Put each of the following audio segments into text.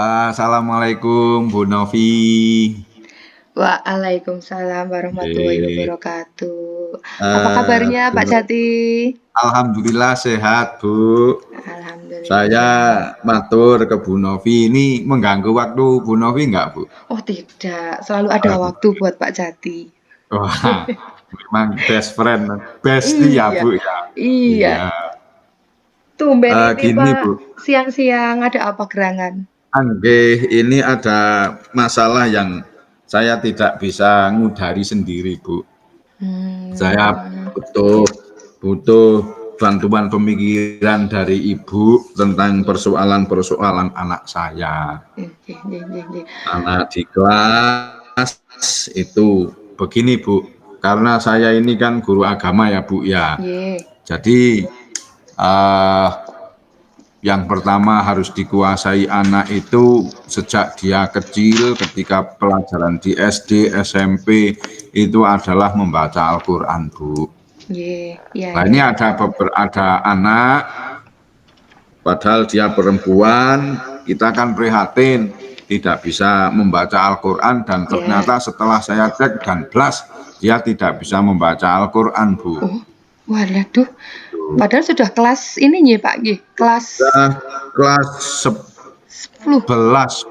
Assalamualaikum Bu Novi. Waalaikumsalam warahmatullahi Oke. wabarakatuh. Apa kabarnya Pak Bu, Jati? alhamdulillah sehat Bu. Saya Alhamdulillah. matur ke Bu Novi. Ini mengganggu waktu Bu Novi nggak Bu? Oh tidak, selalu ada waktu buat Pak Jati. Wah, memang best friend, bestie ya Iya, Bu ya. iya. Iya. Tumben ini Gini Pak, Bu, siang-siang ada apa gerangan? ini ada masalah yang saya tidak bisa ngudari sendiri Bu. Saya Hmm, butuh butuh bantuan pemikiran dari ibu tentang persoalan-persoalan anak saya. nggih, nggih, nggih, nggih. Anak di kelas itu begini Bu, karena saya ini kan guru agama ya Bu ya. Nggih, Jadi eh, yang pertama harus dikuasai anak itu sejak dia kecil, ketika pelajaran di SD, SMP itu adalah membaca Al-Quran Bu. nggih. Iya, Nah ini iya. ada anak, padahal dia perempuan, kita kan prihatin, tidak bisa membaca Al-Quran, dan Ya. ternyata setelah saya cek dan blas, dia tidak bisa membaca Al-Quran, Bu. Oh, waduh. Padahal sudah kelas ini nih Pak, nggih. Kelas Sudah kelas 10. kelas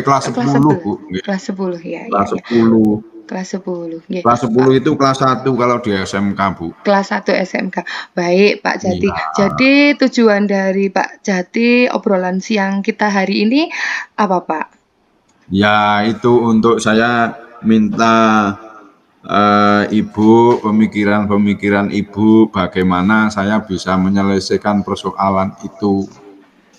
kelas Kelas 10, 11. Bu. Kelas 10 ya, ya, Kelas ya. 10. Kelas 10 nggih. Kelas 10 itu kelas 1 kalau di SMK, Bu. Kelas 1 SMK. Baik, Pak Jati. Iya. Jadi tujuan dari Pak Jati obrolan siang kita hari ini apa, Pak? Ya, itu untuk saya minta Ibu, pemikiran-pemikiran Ibu, bagaimana saya bisa menyelesaikan persoalan itu.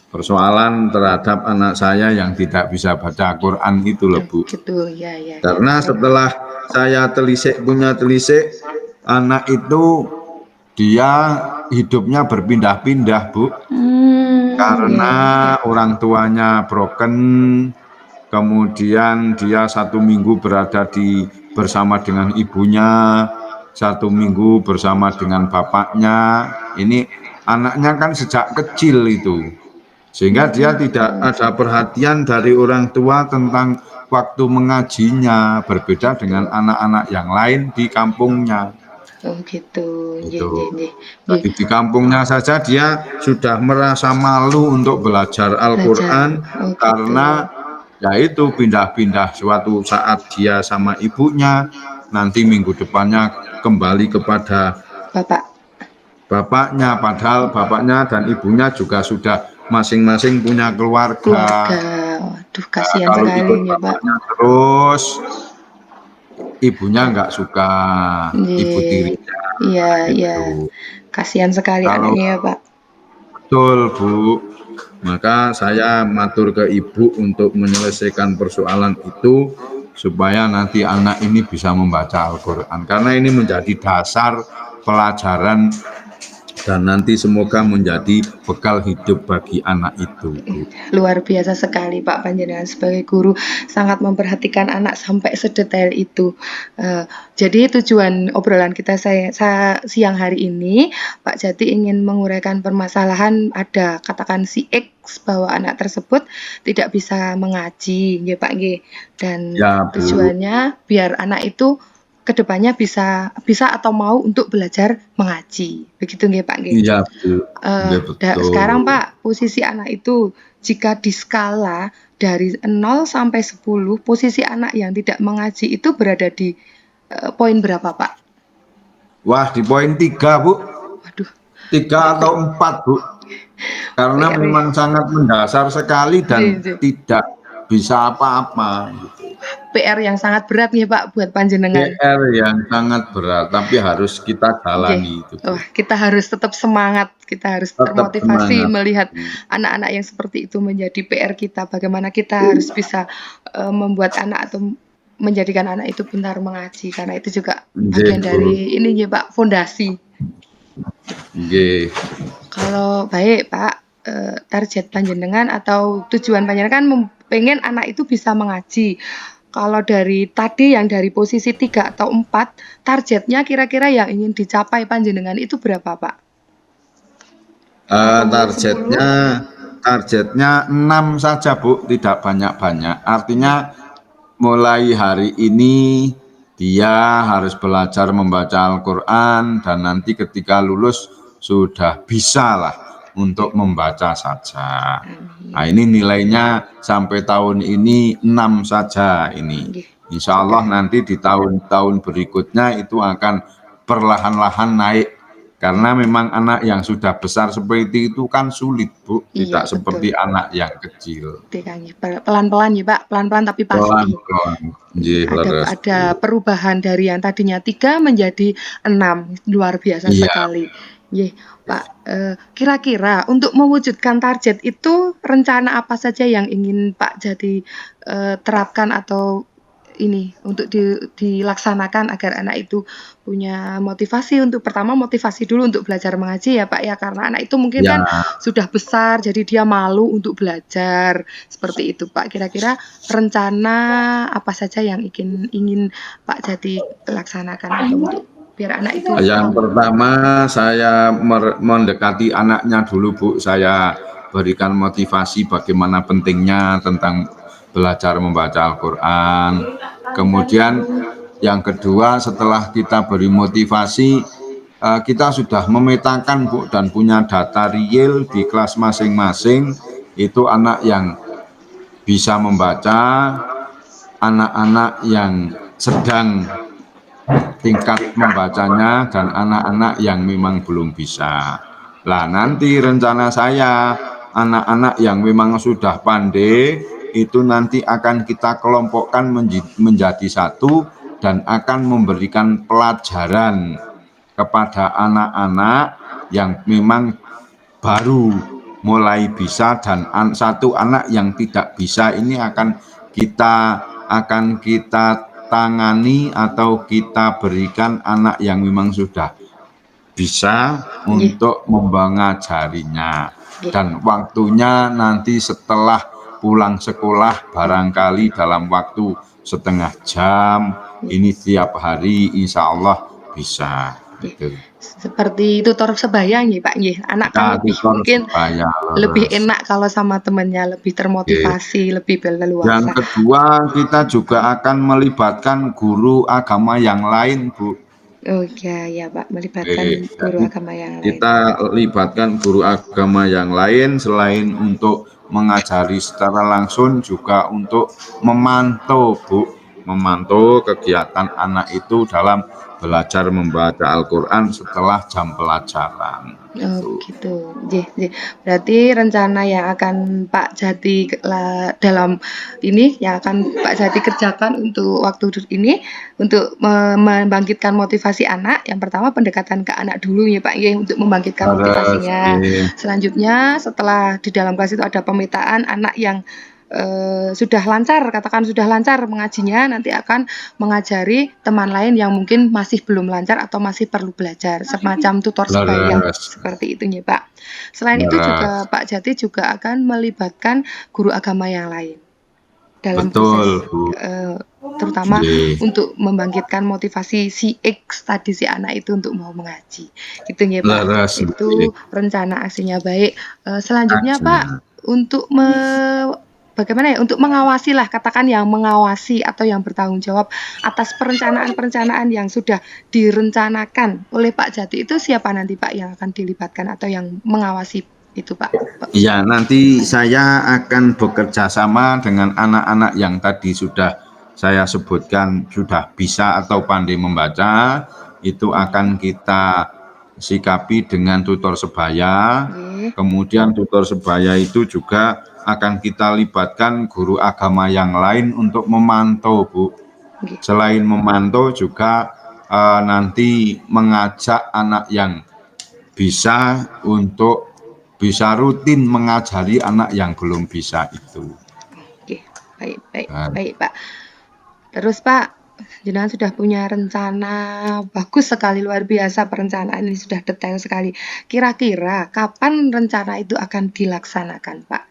Persoalan terhadap anak saya yang tidak bisa baca Quran itu loh Bu. Gitu, ya, ya, ya. Karena Baik. setelah saya telisik, anak itu dia hidupnya berpindah-pindah Bu. Karena Ya. orang tuanya broken, kemudian dia 1 minggu berada bersama dengan ibunya, 1 minggu bersama dengan bapaknya. Ini anaknya kan sejak kecil itu, sehingga dia tidak ada perhatian dari orang tua tentang waktu mengajinya, berbeda dengan anak-anak yang lain di kampungnya. Oh, gitu. Nggih, Itu. nggih, nggih. Nggih. Jadi di kampungnya saja dia sudah merasa malu untuk belajar Belajar. Al-Quran, Oh, gitu. karena yaitu pindah-pindah, suatu saat dia sama ibunya, nanti minggu depannya kembali kepada Bapak, bapaknya, padahal bapaknya dan ibunya juga sudah masing-masing punya keluarga. keluarga. Waduh, Nah, kasihan kalau sekali ikut nih, Pak. bapaknya terus, ibunya nggak suka, ibu Nggih. tirinya Iya, iya. itu. Kasihan sekali Kalau anaknya ya, Pak. betul Bu, maka saya matur ke ibu untuk menyelesaikan persoalan itu supaya nanti anak ini bisa membaca Al-Quran, karena ini menjadi dasar pelajaran dan nanti semoga menjadi bekal hidup bagi anak itu Bu. Luar biasa sekali Pak panjenengan sebagai guru sangat memperhatikan anak sampai sedetail itu. Jadi tujuan obrolan kita siang hari ini, Pak Jati ingin menguraikan permasalahan ada katakan si X bahwa anak tersebut tidak bisa mengaji, nggih Pak nggih. Dan Ya Bu, tujuannya biar anak itu kedepannya bisa bisa atau mau untuk belajar mengaji. Begitu nggih Pak nggih. iya Bu, iya betul. Sekarang Pak, posisi anak itu jika diskala dari 0 sampai 10, posisi anak yang tidak mengaji itu berada di poin berapa Pak? Wah, di poin 3 Bu, Waduh, 3 atau 4 Bu, karena PR memang sangat mendasar sekali dan ya. tidak bisa apa-apa. PR yang sangat berat nih Pak buat panjenengan. PR yang sangat berat, tapi harus kita Oke. jalani itu Bu. Wah, kita harus tetap semangat, kita harus Tetap termotivasi semangat. melihat anak-anak yang seperti itu menjadi PR kita. Bagaimana kita harus bisa membuat anak atau menjadikan anak itu pintar mengaji, karena itu juga Nggih bagian Bu, dari ini ya Pak, fondasi. nggih. Kalau baik Pak, target panjenengan atau tujuan panjenengan kan pengen anak itu bisa mengaji. Kalau dari tadi yang dari posisi 3 atau 4, targetnya kira-kira yang ingin dicapai panjenengan itu berapa Pak? Atau mungkin 10? Targetnya targetnya 6 saja Bu, tidak banyak-banyak. Artinya mulai hari ini dia harus belajar membaca Al-Quran dan nanti ketika lulus sudah bisa lah untuk membaca saja. Nah Amin. ini nilainya sampai tahun ini 6 saja ini. Nggih, Insya Allah sudah. nanti di tahun-tahun berikutnya itu akan perlahan-lahan naik. Karena memang anak yang sudah besar seperti itu kan sulit Bu, Iya, tidak betul. seperti anak yang kecil. Ngerti kan nggih, pelan-pelan ya Pak, pelan-pelan tapi pasti. Pelan-pelan, Iya, nggih leres. ada perubahan dari yang tadinya 3 menjadi 6, luar biasa Iya, sekali. Nggih, Pak, kira-kira untuk mewujudkan target itu rencana apa saja yang ingin Pak Jati, terapkan atau ini untuk dilaksanakan agar anak itu punya motivasi untuk pertama motivasi dulu untuk belajar mengaji ya Pak ya, karena anak itu mungkin ya, kan sudah besar jadi dia malu untuk belajar, seperti itu Pak. Kira-kira rencana apa saja yang ingin Pak Jati laksanakan atau untuk biar anak itu yang mau? pertama saya mendekati anaknya dulu Bu, saya berikan motivasi bagaimana pentingnya tentang belajar membaca Al-Quran. Kemudian yang kedua setelah kita beri motivasi, kita sudah memetakan Bu dan punya data real di kelas masing-masing, itu anak yang bisa membaca, anak-anak yang sedang tingkat membacanya, dan anak-anak yang memang belum bisa. Lah nanti rencana saya, anak-anak yang memang sudah pandai itu nanti akan kita kelompokkan menjadi satu dan akan memberikan pelajaran kepada anak-anak yang memang baru mulai bisa, dan satu anak yang tidak bisa ini akan kita tangani atau kita berikan anak yang memang sudah bisa Nggih, untuk mengajarinya, nggih. dan waktunya nanti setelah pulang sekolah barangkali dalam waktu setengah jam ini tiap hari insya Allah bisa Nggih. gitu. Seperti tutor sebaya nggih, Pak, nggih. Anak kan Ya lebih tutor mungkin supaya lebih lulus. enak kalau sama temennya, lebih Oke. termotivasi, lebih Yang leluasa. kedua, kita juga akan melibatkan guru agama yang lain, Bu. Oh iya ya, Pak, melibatkan guru Jadi agama yang lain. kita libatkan guru agama yang lain selain untuk mengajari secara langsung juga untuk memantau, Bu, memantau kegiatan anak itu dalam belajar membaca Al-Quran setelah jam pelajaran. Oh, Gitu. begitu. Nggih, nggih. Berarti rencana yang akan Pak Jati dalam ini yang akan Pak Jati kerjakan untuk waktu ini untuk membangkitkan motivasi anak. Yang pertama pendekatan ke anak dulu ya Pak ya untuk membangkitkan Terus, motivasinya. Selanjutnya setelah di dalam kelas itu ada pemetaan anak yang sudah lancar, katakan sudah lancar mengajinya, nanti akan mengajari teman lain yang mungkin masih belum lancar atau masih perlu belajar, semacam tutor sebaya, leres, seperti itu ya Pak. Selain itu juga leres. Pak Jati juga akan melibatkan guru agama yang lain dalam proses Betul, Bu. terutama Nggih. untuk membangkitkan motivasi si X tadi si anak itu untuk mau mengaji. Gitu ya Pak. Leres, nggih. Itu rencana aksinya baik. Selanjutnya Pak Aja. untuk bagaimana ya untuk mengawasi lah katakan yang mengawasi atau yang bertanggung jawab atas perencanaan-perencanaan yang sudah direncanakan oleh Pak Jati itu siapa nanti Pak yang akan dilibatkan atau yang mengawasi itu Pak? Ya, nanti saya akan bekerja sama dengan anak-anak yang tadi sudah saya sebutkan sudah bisa atau pandai membaca, itu akan kita sikapi dengan tutor sebaya. Nggih. Kemudian tutor sebaya itu juga akan kita libatkan guru agama yang lain untuk memantau, Bu. Nggih. Selain memantau juga nanti mengajak anak yang bisa untuk bisa rutin mengajari anak yang belum bisa itu. Oke, baik, baik, Nah, baik, Pak. Terus, Pak, jenengan sudah punya rencana bagus sekali, luar biasa perencanaan ini sudah detail sekali. Kira-kira kapan rencana itu akan dilaksanakan, Pak?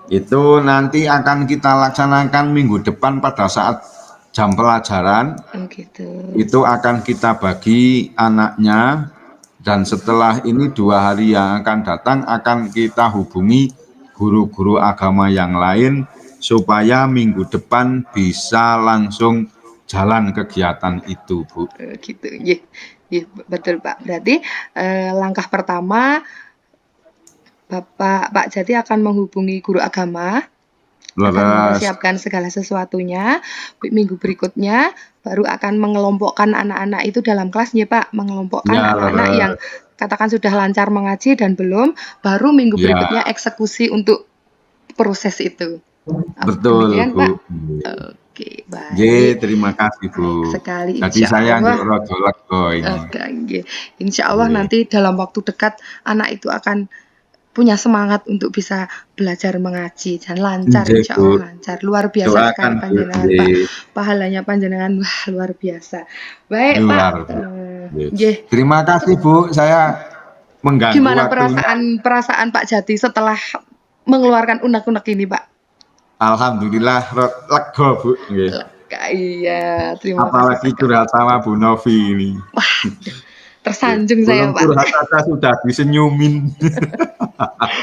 itu nanti akan kita laksanakan minggu depan pada saat jam pelajaran. Oh, gitu. Itu akan kita bagi anaknya Dan setelah ini 2 hari yang akan datang akan kita hubungi guru-guru agama yang lain supaya minggu depan bisa langsung jalan kegiatan itu, Bu. Gitu, nggih. Nggih, betul, Pak. Berarti, langkah pertama Pak Jati akan menghubungi guru agama, akan Leres. mempersiapkan segala sesuatunya. Minggu berikutnya baru akan mengelompokkan anak-anak itu dalam kelas ya, Pak. Mengelompokkan Ya, anak-anak yang leres. katakan sudah lancar mengaji dan belum, baru minggu Ya, berikutnya eksekusi untuk proses itu. betul, Demikian, Bu. Pak? Oke, Nggih, baik. terima kasih, Bu. Baik sekali, Jadi insya saya Allah. rada lega ini. Oke, nggih. Insya Allah Nggih. nanti dalam waktu dekat anak itu akan punya semangat untuk bisa belajar mengaji dan lancar, Nggih, insya Bu. Allah lancar. Luar biasa Doakan, sekali Bu. panjenengan, Pak. Nggih. Pahalanya panjenengan, wah luar biasa. Baik, Pak. Luar biasa. Nggih. Terima kasih, Bu. Saya mengganggu Gimana waktunya. perasaan Pak Jati setelah mengeluarkan unek-unek ini, Pak? Alhamdulillah lega, Bu. Nggih. Iya, terima kasih Apalagi sekali. curhat sama Bu Novi ini. Wah, tersanjung saya, Belum Pak. curhat saja sudah disenyumin.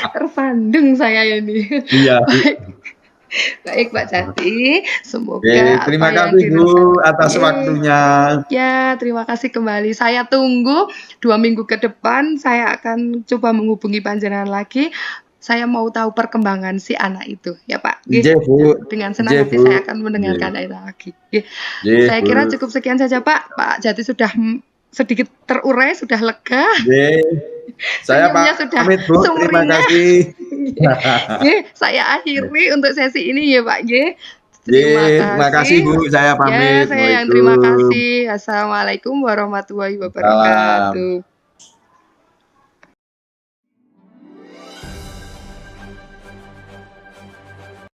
Tersanjung saya ini. Iya, Bu. Baik. Baik, Pak Jati. Semoga Terima apa yang kasih, Bu, direncanakan. atas waktunya. Ya, terima kasih kembali. Saya tunggu 2 minggu ke depan. Saya akan coba menghubungi panjenengan lagi. Saya mau tahu perkembangan si anak itu, ya Pak. Nggih, Bu. Dengan senang Nggih, hati Bu. saya akan mendengarkan itu lagi. Nggih, Saya Bu. kira cukup sekian saja, Pak. Pak Jati sudah sedikit terurai, sudah lega. Nggih. Saya Senyumnya sudah pamit, Bu. Terima sumringah. kasih. Saya akhiri untuk sesi ini ya, Pak. Terima kasih, Bu. Saya Ya, pamit. saya yang terima Waalaikumsalam. kasih. Assalamualaikum warahmatullahi Salam. wabarakatuh.